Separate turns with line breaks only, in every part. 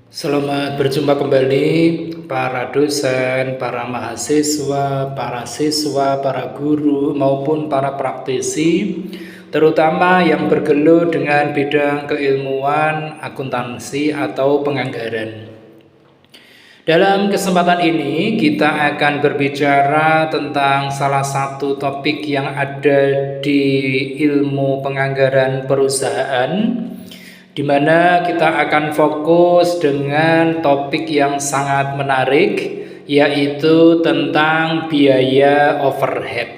Selamat berjumpa kembali para dosen, para mahasiswa, para siswa, para guru maupun para praktisi, terutama yang bergelut dengan bidang keilmuan, akuntansi atau penganggaran. Dalam kesempatan ini kita akan berbicara tentang salah satu topik yang ada di ilmu penganggaran perusahaan, di mana kita akan fokus dengan topik yang sangat menarik, yaitu tentang biaya overhead.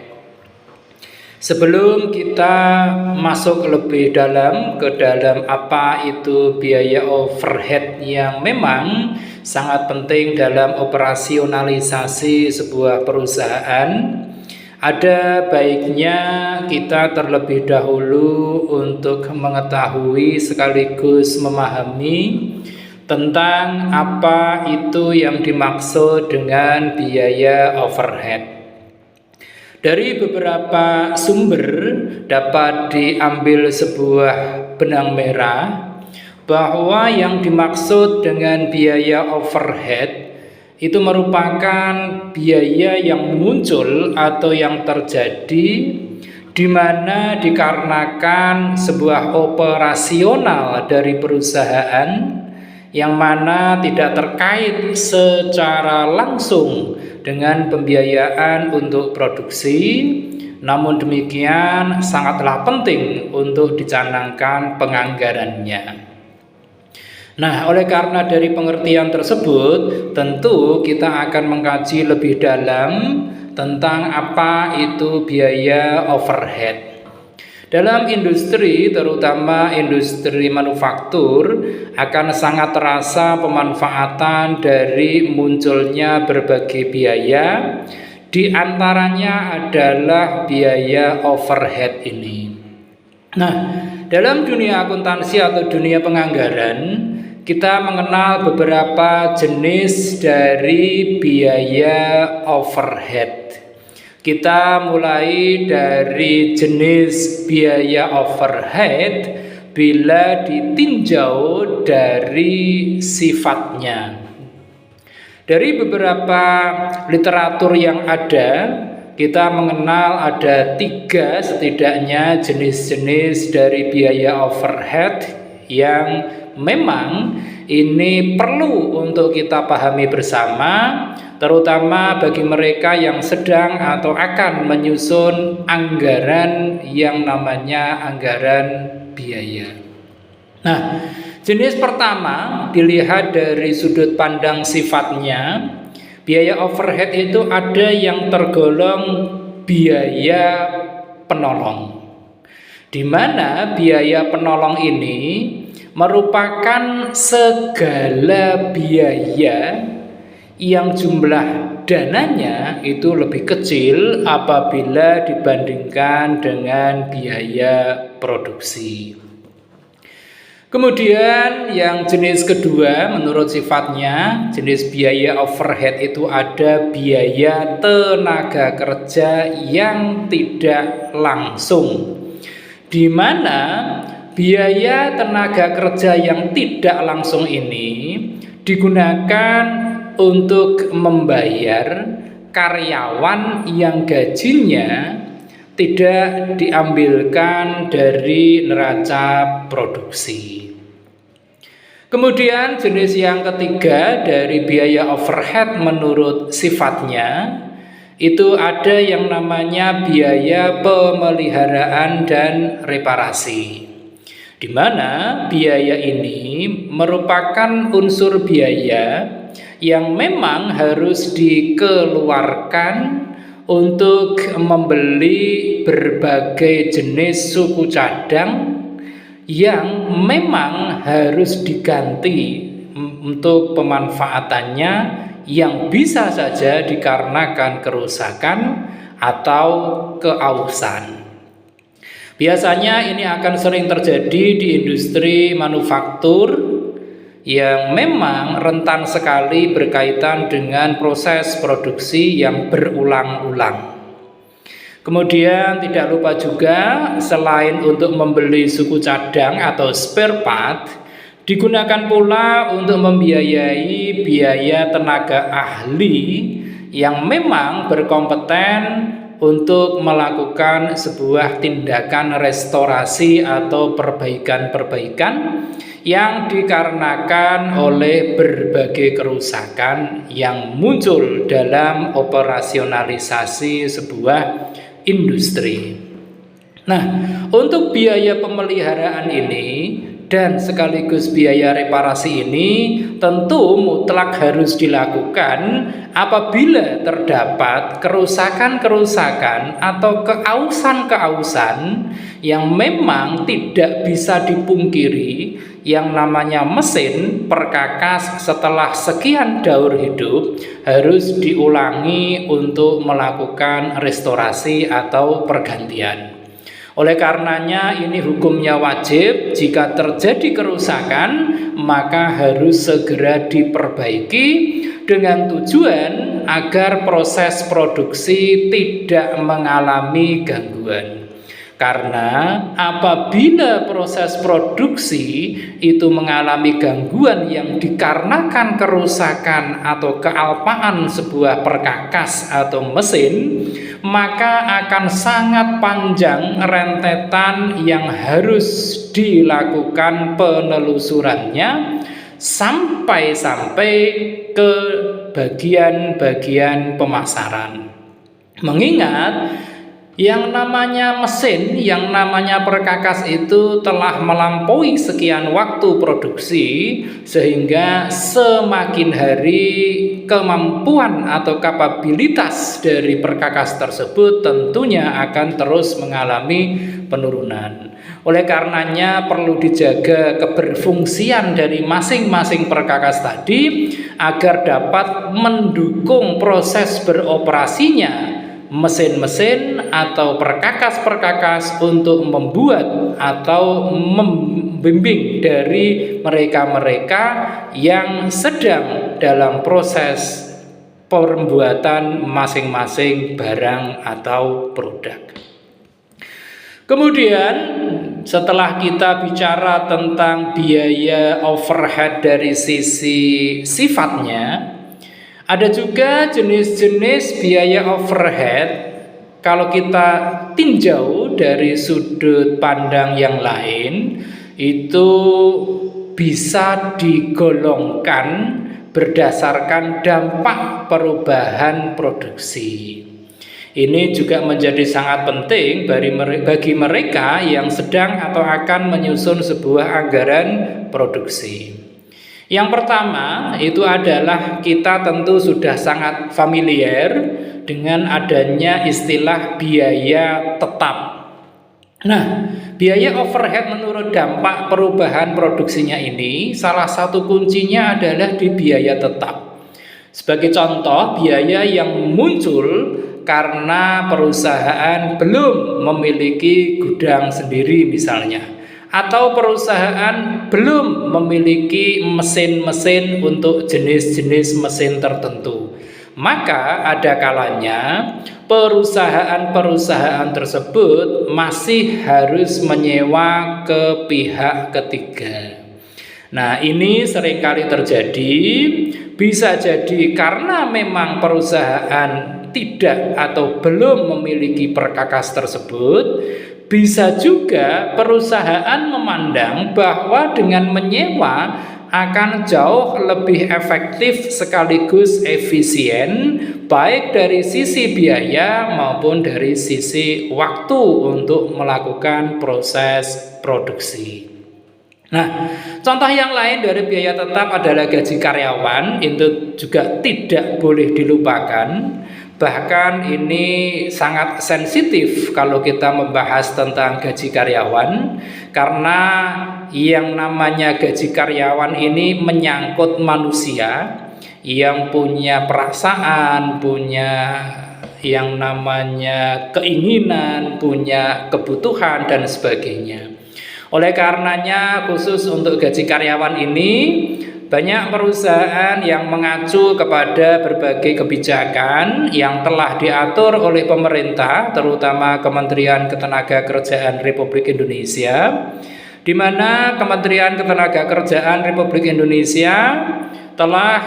Sebelum kita masuk lebih dalam ke dalam apa itu biaya overhead yang memang sangat penting dalam operasionalisasi sebuah perusahaan, ada baiknya kita terlebih dahulu untuk mengetahui sekaligus memahami tentang apa itu yang dimaksud dengan biaya overhead. Dari beberapa sumber dapat diambil sebuah benang merah bahwa yang dimaksud dengan biaya overhead itu merupakan biaya yang muncul atau yang terjadi di mana dikarenakan sebuah operasional dari perusahaan yang mana tidak terkait secara langsung dengan pembiayaan untuk produksi, namun demikian sangatlah penting untuk dicanangkan penganggarannya. Nah, oleh karena dari pengertian tersebut, tentu kita akan mengkaji lebih dalam tentang apa itu biaya overhead. Dalam industri, terutama industri manufaktur, akan sangat terasa pemanfaatan dari munculnya berbagai biaya, di antaranya adalah biaya overhead ini. Nah, dalam dunia akuntansi atau dunia penganggaran, kita mengenal beberapa jenis dari biaya overhead. Kita mulai dari jenis biaya overhead bila ditinjau dari sifatnya. Dari beberapa literatur yang ada, kita mengenal ada 3 setidaknya jenis-jenis dari biaya overhead yang memang ini perlu untuk kita pahami bersama, terutama bagi mereka yang sedang atau akan menyusun anggaran yang namanya anggaran biaya. Nah, jenis pertama dilihat dari sudut pandang sifatnya. Biaya overhead itu ada yang tergolong biaya penolong, di mana biaya penolong ini merupakan segala biaya yang jumlah dananya itu lebih kecil apabila dibandingkan dengan biaya produksi. Kemudian yang jenis kedua menurut sifatnya, jenis biaya overhead itu ada biaya tenaga kerja yang tidak langsung, di mana biaya tenaga kerja yang tidak langsung ini digunakan untuk membayar karyawan yang gajinya tidak diambilkan dari neraca produksi. Kemudian jenis yang ketiga dari biaya overhead menurut sifatnya itu ada yang namanya biaya pemeliharaan dan reparasi, di mana biaya ini merupakan unsur biaya yang memang harus dikeluarkan untuk membeli berbagai jenis suku cadang yang memang harus diganti untuk pemanfaatannya yang bisa saja dikarenakan kerusakan atau keausan. Biasanya ini akan sering terjadi di industri manufaktur yang memang rentan sekali berkaitan dengan proses produksi yang berulang-ulang. Kemudian tidak lupa juga selain untuk membeli suku cadang atau spare part, Digunakan pula untuk membiayai biaya tenaga ahli yang memang berkompeten untuk melakukan sebuah tindakan restorasi atau perbaikan-perbaikan yang dikarenakan oleh berbagai kerusakan yang muncul dalam operasionalisasi sebuah industri. Nah, untuk biaya pemeliharaan ini dan sekaligus biaya reparasi ini tentu mutlak harus dilakukan apabila terdapat kerusakan-kerusakan atau keausan-keausan yang memang tidak bisa dipungkiri. Yang namanya mesin perkakas setelah sekian daur hidup harus diulangi untuk melakukan restorasi atau pergantian. Oleh karenanya ini hukumnya wajib, jika terjadi kerusakan maka harus segera diperbaiki dengan tujuan agar proses produksi tidak mengalami gangguan. Karena apabila proses produksi itu mengalami gangguan yang dikarenakan kerusakan atau kealpaan sebuah perkakas atau mesin, maka akan sangat panjang rentetan yang harus dilakukan penelusurannya sampai ke bagian-bagian pemasaran. Mengingat yang namanya mesin, yang namanya perkakas itu telah melampaui sekian waktu produksi, sehingga semakin hari kemampuan atau kapabilitas dari perkakas tersebut tentunya akan terus mengalami penurunan. Oleh karenanya perlu dijaga keberfungsian dari masing-masing perkakas tadi agar dapat mendukung proses beroperasinya mesin-mesin atau perkakas-perkakas untuk membuat atau membimbing dari mereka-mereka yang sedang dalam proses pembuatan masing-masing barang atau produk. Kemudian setelah kita bicara tentang biaya overhead dari sisi sifatnya, ada juga jenis-jenis biaya overhead kalau kita tinjau dari sudut pandang yang lain itu bisa digolongkan berdasarkan dampak perubahan produksi. Ini juga menjadi sangat penting bagi mereka yang sedang atau akan menyusun sebuah anggaran produksi. Yang pertama itu adalah kita tentu sudah sangat familiar dengan adanya istilah biaya tetap. Nah, biaya overhead menurut dampak perubahan produksinya ini salah satu kuncinya adalah di biaya tetap. Sebagai contoh, biaya yang muncul karena perusahaan belum memiliki gudang sendiri misalnya, atau perusahaan belum memiliki mesin-mesin untuk jenis-jenis mesin tertentu, maka ada kalanya perusahaan-perusahaan tersebut masih harus menyewa ke pihak ketiga. Nah, ini seringkali terjadi, bisa jadi karena memang perusahaan tidak atau belum memiliki perkakas tersebut. Bisa juga perusahaan memandang bahwa dengan menyewa akan jauh lebih efektif sekaligus efisien, baik dari sisi biaya maupun dari sisi waktu untuk melakukan proses produksi. Nah, contoh yang lain dari biaya tetap adalah gaji karyawan, itu juga tidak boleh dilupakan. Bahkan ini sangat sensitif kalau kita membahas tentang gaji karyawan, karena yang namanya gaji karyawan ini menyangkut manusia yang punya perasaan, punya yang namanya keinginan, punya kebutuhan dan sebagainya. Oleh karenanya khusus untuk gaji karyawan ini banyak perusahaan yang mengacu kepada berbagai kebijakan yang telah diatur oleh pemerintah, terutama Kementerian Ketenagakerjaan Republik Indonesia, di mana Kementerian Ketenagakerjaan Republik Indonesia telah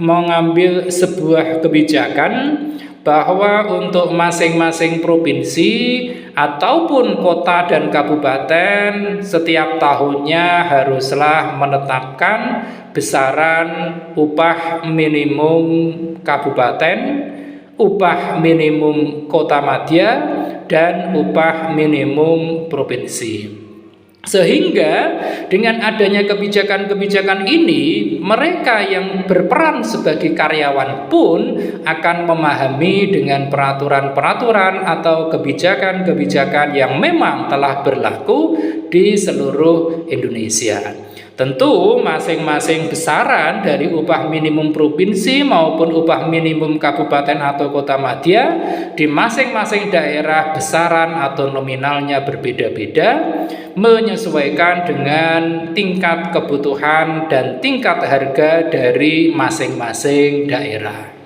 mengambil sebuah kebijakan bahwa untuk masing-masing provinsi ataupun kota dan kabupaten setiap tahunnya haruslah menetapkan besaran upah minimum kabupaten, upah minimum kota madya, dan upah minimum provinsi. Sehingga dengan adanya kebijakan-kebijakan ini, mereka yang berperan sebagai karyawan pun akan memahami dengan peraturan-peraturan atau kebijakan-kebijakan yang memang telah berlaku di seluruh Indonesia. Tentu masing-masing besaran dari upah minimum provinsi maupun upah minimum kabupaten atau kota madya di masing-masing daerah besaran atau nominalnya berbeda-beda, menyesuaikan dengan tingkat kebutuhan dan tingkat harga dari masing-masing daerah.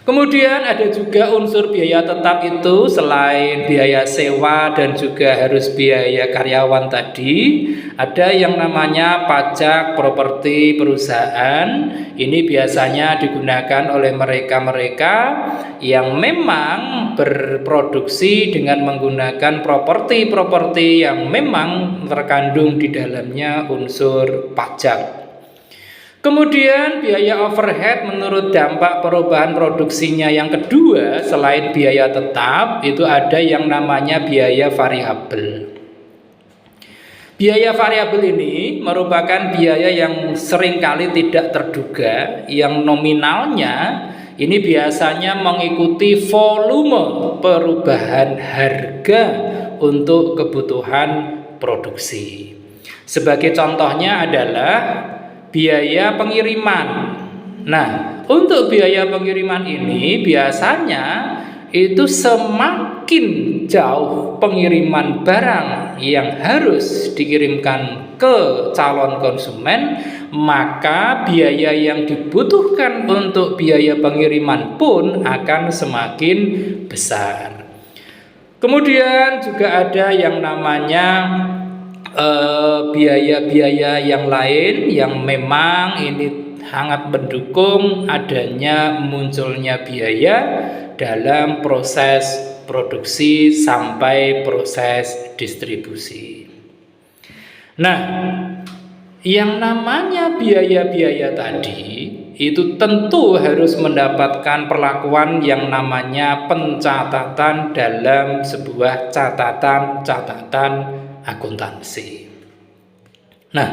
Kemudian ada juga unsur biaya tetap itu selain biaya sewa dan juga harus biaya karyawan tadi, ada yang namanya pajak properti perusahaan. Ini biasanya digunakan oleh mereka-mereka yang memang berproduksi dengan menggunakan properti-properti yang memang terkandung di dalamnya unsur pajak. Kemudian biaya overhead menurut dampak perubahan produksinya yang kedua selain biaya tetap itu ada yang namanya biaya variabel. Biaya variabel ini merupakan biaya yang seringkali tidak terduga, yang nominalnya ini biasanya mengikuti volume perubahan harga untuk kebutuhan produksi. Sebagai contohnya adalah biaya pengiriman. Nah, untuk biaya pengiriman ini biasanya itu semakin jauh pengiriman barang yang harus dikirimkan ke calon konsumen, maka biaya yang dibutuhkan untuk biaya pengiriman pun akan semakin besar. Kemudian juga ada yang namanya biaya-biaya yang lain yang memang ini sangat mendukung adanya munculnya biaya dalam proses produksi sampai proses distribusi. Nah, yang namanya biaya-biaya tadi itu tentu harus mendapatkan perlakuan yang namanya pencatatan dalam sebuah catatan akuntansi. Nah,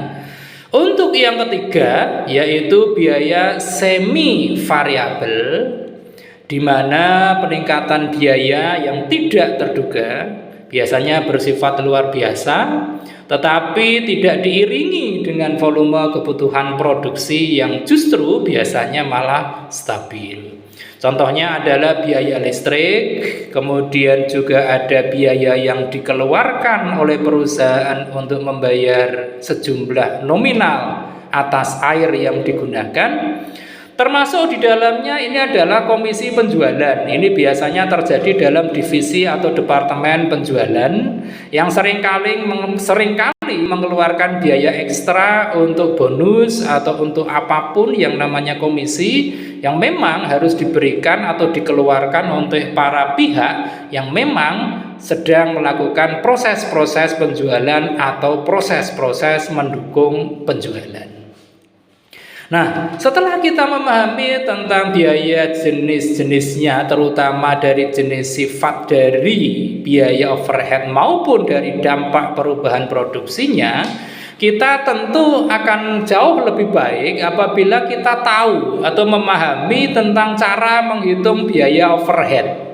untuk yang ketiga yaitu biaya semi variabel, di mana peningkatan biaya yang tidak terduga biasanya bersifat luar biasa tetapi tidak diiringi dengan volume kebutuhan produksi yang justru biasanya malah stabil. Contohnya adalah biaya listrik, kemudian juga ada biaya yang dikeluarkan oleh perusahaan untuk membayar sejumlah nominal atas air yang digunakan. Termasuk di dalamnya ini adalah komisi penjualan. Ini biasanya terjadi dalam divisi atau departemen penjualan yang seringkali mengeluarkan biaya ekstra untuk bonus atau untuk apapun yang namanya komisi yang memang harus diberikan atau dikeluarkan untuk para pihak yang memang sedang melakukan proses-proses penjualan atau proses-proses mendukung penjualan. Nah, setelah kita memahami tentang biaya jenis-jenisnya, terutama dari jenis sifat dari biaya overhead maupun dari dampak perubahan produksinya, kita tentu akan jauh lebih baik apabila kita tahu atau memahami tentang cara menghitung biaya overhead.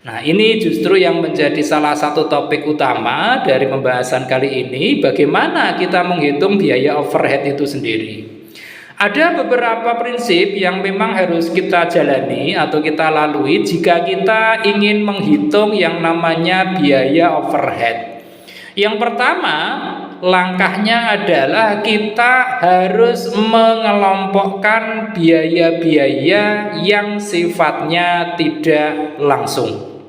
Nah, ini justru yang menjadi salah satu topik utama dari pembahasan kali ini, bagaimana kita menghitung biaya overhead itu sendiri. Ada beberapa prinsip yang memang harus kita jalani atau kita lalui jika kita ingin menghitung yang namanya biaya overhead. Yang pertama, langkahnya adalah kita harus mengelompokkan biaya-biaya yang sifatnya tidak langsung.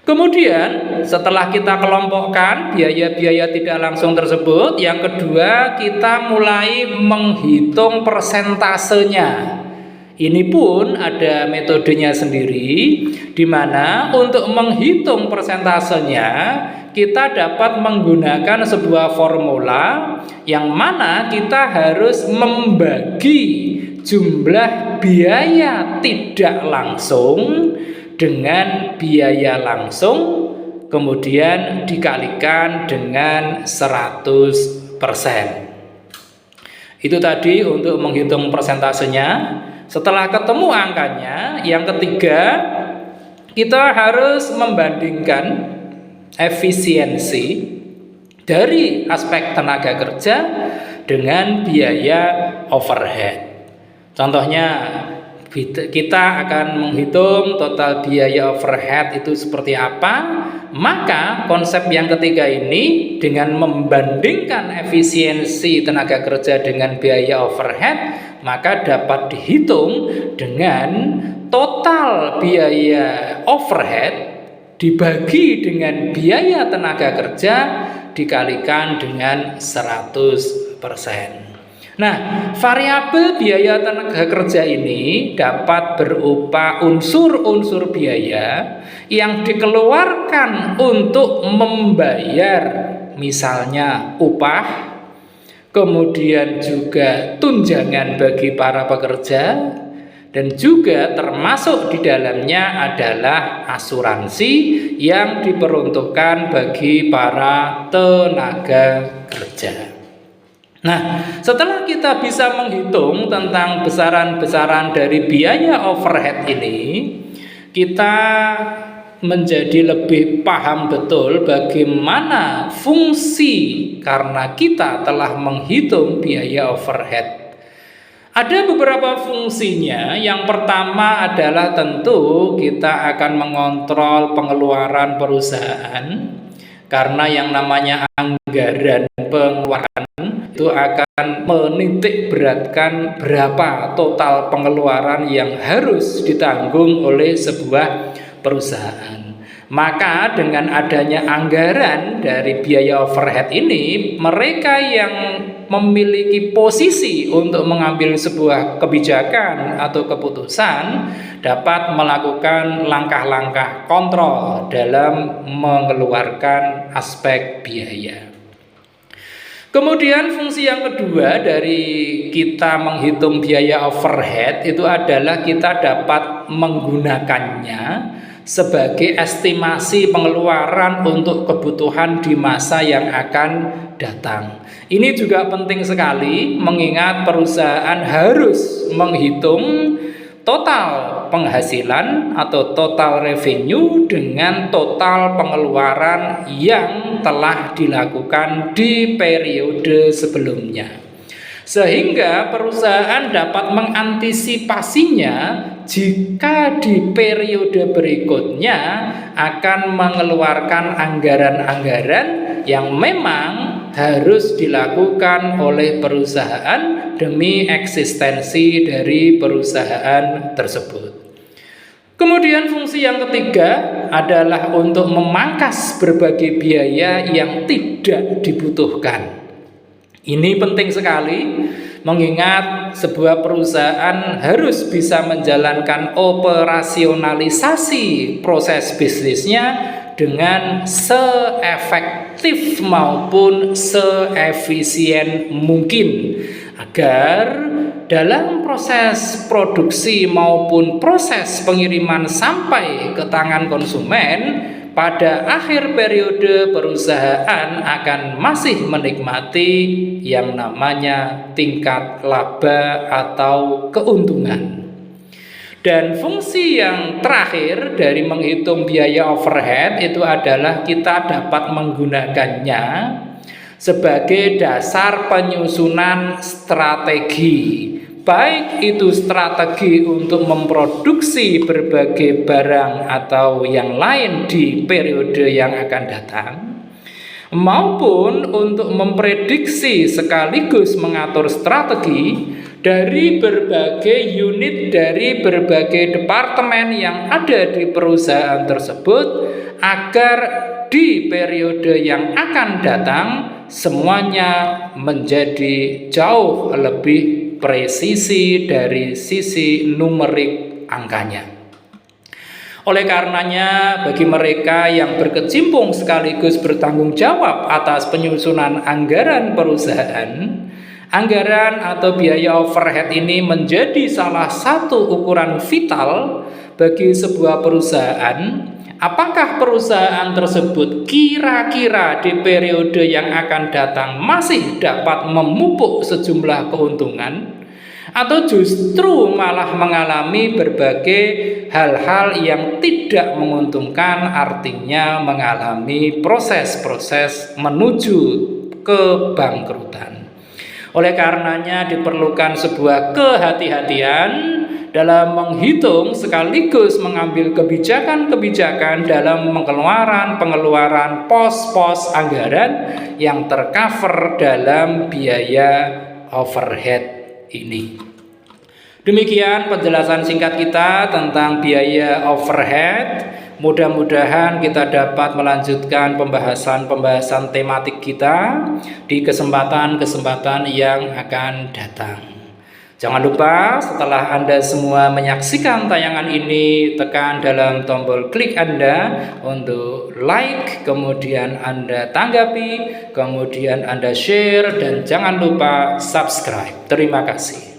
Kemudian setelah kita kelompokkan biaya-biaya tidak langsung tersebut, yang kedua kita mulai menghitung persentasenya. Ini pun ada metodenya sendiri, di mana untuk menghitung persentasenya kita dapat menggunakan sebuah formula yang mana kita harus membagi jumlah biaya tidak langsung dengan biaya langsung, kemudian dikalikan dengan 100%. Itu tadi untuk menghitung persentasenya. Setelah ketemu angkanya, yang ketiga kita harus membandingkan efisiensi dari aspek tenaga kerja dengan biaya overhead. Contohnya, kita akan menghitung total biaya overhead itu seperti apa. Maka konsep yang ketiga ini dengan membandingkan efisiensi tenaga kerja dengan biaya overhead, maka dapat dihitung dengan total biaya overhead dibagi dengan biaya tenaga kerja dikalikan dengan 100%. Nah, variabel biaya tenaga kerja ini dapat berupa unsur-unsur biaya yang dikeluarkan untuk membayar misalnya upah, kemudian juga tunjangan bagi para pekerja, dan juga termasuk di dalamnya adalah asuransi yang diperuntukkan bagi para tenaga kerja. Nah, setelah kita bisa menghitung tentang besaran-besaran dari biaya overhead ini, kita menjadi lebih paham betul bagaimana fungsi karena kita telah menghitung biaya overhead. Ada beberapa fungsinya. Yang pertama adalah tentu kita akan mengontrol pengeluaran perusahaan, karena yang namanya anggaran pengeluaran itu akan menitik beratkan berapa total pengeluaran yang harus ditanggung oleh sebuah perusahaan. Maka dengan adanya anggaran dari biaya overhead ini, mereka yang memiliki posisi untuk mengambil sebuah kebijakan atau keputusan dapat melakukan langkah-langkah kontrol dalam mengeluarkan aspek biaya. Kemudian fungsi yang kedua dari kita menghitung biaya overhead itu adalah kita dapat menggunakannya sebagai estimasi pengeluaran untuk kebutuhan di masa yang akan datang. Ini juga penting sekali mengingat perusahaan harus menghitung total penghasilan atau total revenue dengan total pengeluaran yang telah dilakukan di periode sebelumnya, sehingga perusahaan dapat mengantisipasinya jika di periode berikutnya akan mengeluarkan anggaran-anggaran yang memang harus dilakukan oleh perusahaan demi eksistensi dari perusahaan tersebut. Kemudian fungsi yang ketiga adalah untuk memangkas berbagai biaya yang tidak dibutuhkan. Ini penting sekali mengingat sebuah perusahaan harus bisa menjalankan operasionalisasi proses bisnisnya dengan seefektif maupun seefisien mungkin, agar dalam proses produksi maupun proses pengiriman sampai ke tangan konsumen, pada akhir periode perusahaan akan masih menikmati yang namanya tingkat laba atau keuntungan. Dan fungsi yang terakhir dari menghitung biaya overhead itu adalah kita dapat menggunakannya sebagai dasar penyusunan strategi, baik itu strategi untuk memproduksi berbagai barang atau yang lain di periode yang akan datang, maupun untuk memprediksi sekaligus mengatur strategi dari berbagai unit, dari berbagai departemen yang ada di perusahaan tersebut, agar di periode yang akan datang semuanya menjadi jauh lebih presisi dari sisi numerik angkanya. Oleh karenanya, bagi mereka yang berkecimpung sekaligus bertanggung jawab atas penyusunan anggaran perusahaan, anggaran atau biaya overhead ini menjadi salah satu ukuran vital bagi sebuah perusahaan. Apakah perusahaan tersebut kira-kira di periode yang akan datang masih dapat memupuk sejumlah keuntungan, atau justru malah mengalami berbagai hal-hal yang tidak menguntungkan, artinya mengalami proses-proses menuju kebangkrutan. Oleh karenanya diperlukan sebuah kehati-hatian dalam menghitung sekaligus mengambil kebijakan-kebijakan dalam pengeluaran pos-pos anggaran yang tercover dalam biaya overhead ini. Demikian penjelasan singkat kita tentang biaya overhead. Mudah-mudahan kita dapat melanjutkan pembahasan tematik kita di kesempatan-kesempatan yang akan datang. Jangan lupa setelah Anda semua menyaksikan tayangan ini, tekan dalam tombol klik Anda untuk like, kemudian Anda tanggapi, kemudian Anda share, dan jangan lupa subscribe. Terima kasih.